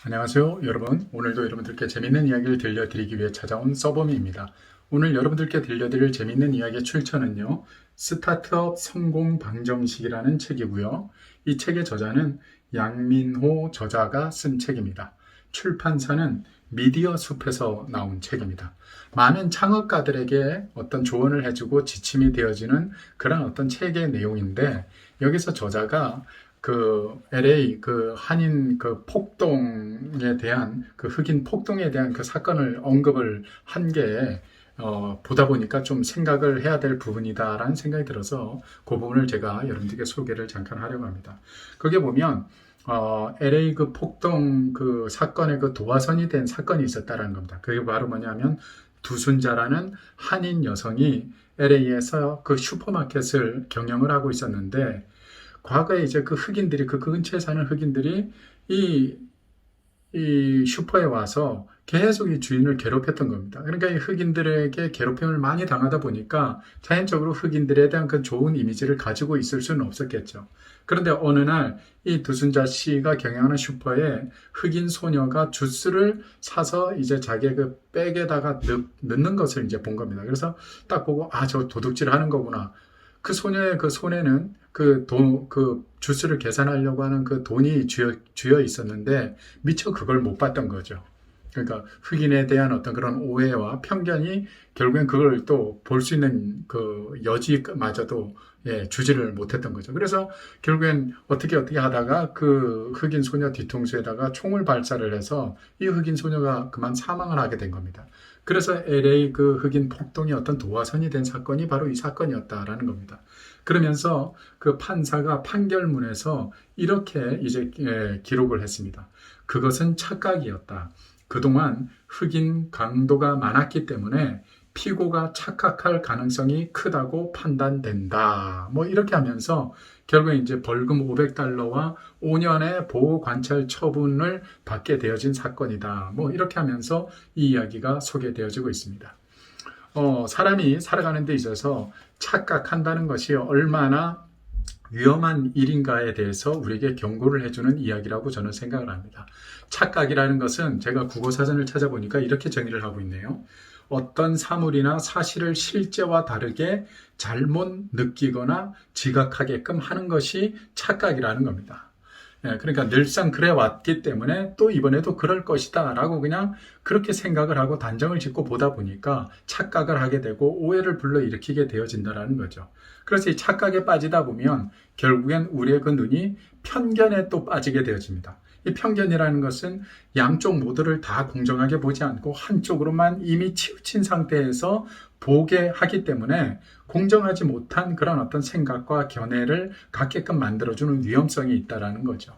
안녕하세요 여러분. 오늘도 여러분들께 재밌는 이야기를 들려드리기 위해 찾아온 서범이입니다. 오늘 여러분들께 들려드릴 재밌는 이야기의 출처는요, 스타트업 성공 방정식이라는 책이고요. 이 책의 저자는 양민호 저자가 쓴 책입니다. 출판사는 미디어 숲에서 나온 책입니다. 많은 창업가들에게 어떤 조언을 해주고 지침이 되어지는 그런 어떤 책의 내용인데, 여기서 저자가 LA 한인 폭동에 대한 흑인 폭동에 대한 사건을 언급을 한 게 보다 보니까 좀 생각을 해야 될 부분이다라는 생각이 들어서 그 부분을 제가 여러분들께 소개를 잠깐 하려고 합니다. 거기에 보면 LA 폭동 사건의 도화선이 된 사건이 있었다라는 겁니다. 그게 바로 뭐냐면 두순자라는 한인 여성이 LA에서 슈퍼마켓을 경영을 하고 있었는데, 과거에 이제 흑인들이 그 근처에 사는 흑인들이 이 슈퍼에 와서 계속 이 주인을 괴롭혔던 겁니다. 그러니까 이 흑인들에게 괴롭힘을 많이 당하다 보니까 자연적으로 흑인들에 대한 좋은 이미지를 가지고 있을 수는 없었겠죠. 그런데 어느 날 이 두순자 씨가 경영하는 슈퍼에 흑인 소녀가 주스를 사서 이제 자기의 백에다가 넣는 것을 이제 본 겁니다. 그래서 딱 보고 저 도둑질 하는 거구나. 그 소녀의 손에는 주스를 계산하려고 하는 돈이 쥐어 있었는데 미처 그걸 못 봤던 거죠. 그러니까 흑인에 대한 어떤 그런 오해와 편견이 결국엔 그걸 또 볼 수 있는 여지마저도 주지를 못했던 거죠. 그래서 결국엔 어떻게 하다가 흑인 소녀 뒤통수에다가 총을 발사를 해서 이 흑인 소녀가 그만 사망을 하게 된 겁니다. 그래서 LA 흑인 폭동이 어떤 도화선이 된 사건이 바로 이 사건이었다라는 겁니다. 그러면서 판사가 판결문에서 이렇게 이제 기록을 했습니다. 그것은 착각이었다. 그동안 흑인 강도가 많았기 때문에 피고가 착각할 가능성이 크다고 판단된다. 이렇게 하면서 결국에 이제 벌금 $500와 5년의 보호 관찰 처분을 받게 되어진 사건이다. 이렇게 하면서 이 이야기가 소개되어지고 있습니다. 사람이 살아가는 데 있어서 착각한다는 것이 얼마나 위험한 일인가에 대해서 우리에게 경고를 해주는 이야기라고 저는 생각을 합니다. 착각이라는 것은 제가 국어사전을 찾아보니까 이렇게 정의를 하고 있네요. 어떤 사물이나 사실을 실제와 다르게 잘못 느끼거나 지각하게끔 하는 것이 착각이라는 겁니다. 그러니까 늘상 그래 왔기 때문에 또 이번에도 그럴 것이다 라고 그냥 그렇게 생각을 하고 단정을 짓고 보다 보니까 착각을 하게 되고 오해를 불러일으키게 되어진다는 거죠. 그래서 이 착각에 빠지다 보면 결국엔 우리의 눈이 편견에 또 빠지게 되어집니다. 이 편견이라는 것은 양쪽 모두를 다 공정하게 보지 않고 한쪽으로만 이미 치우친 상태에서 보게 하기 때문에 공정하지 못한 그런 어떤 생각과 견해를 갖게끔 만들어주는 위험성이 있다는 거죠.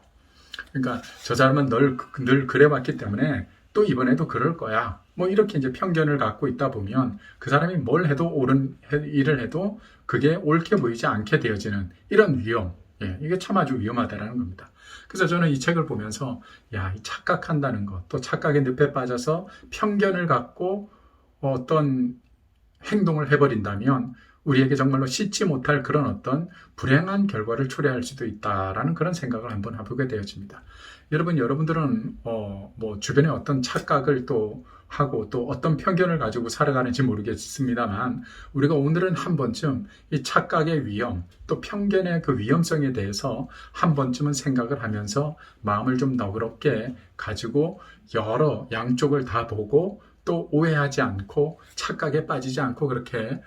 그러니까 저 사람은 늘 그래왔기 때문에 또 이번에도 그럴 거야. 이렇게 이제 편견을 갖고 있다 보면 그 사람이 뭘 해도 옳은 일을 해도 그게 옳게 보이지 않게 되어지는 이런 위험. 이게 참 아주 위험하다는 겁니다. 그래서 저는 이 책을 보면서 이 착각한다는 것, 또 착각의 늪에 빠져서 편견을 갖고 어떤 행동을 해버린다면 우리에게 정말로 씻지 못할 그런 어떤 불행한 결과를 초래할 수도 있다라는 그런 생각을 한번 해보게 되어집니다. 여러분들은 주변에 어떤 착각을 또 하고 또 어떤 편견을 가지고 살아가는지 모르겠습니다만, 우리가 오늘은 한 번쯤 이 착각의 위험, 또 편견의 위험성에 대해서 한 번쯤은 생각을 하면서 마음을 좀 너그럽게 가지고 여러 양쪽을 다 보고 또 오해하지 않고 착각에 빠지지 않고 그렇게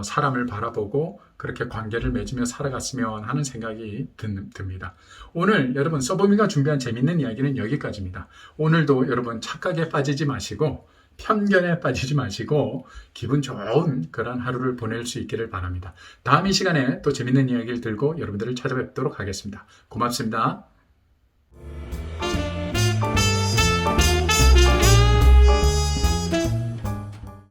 사람을 바라보고 그렇게 관계를 맺으며 살아갔으면 하는 생각이 듭니다. 오늘 여러분 서범이가 준비한 재밌는 이야기는 여기까지입니다. 오늘도 여러분 착각에 빠지지 마시고 편견에 빠지지 마시고 기분 좋은 그런 하루를 보낼 수 있기를 바랍니다. 다음 이 시간에 또 재밌는 이야기를 들고 여러분들을 찾아뵙도록 하겠습니다. 고맙습니다.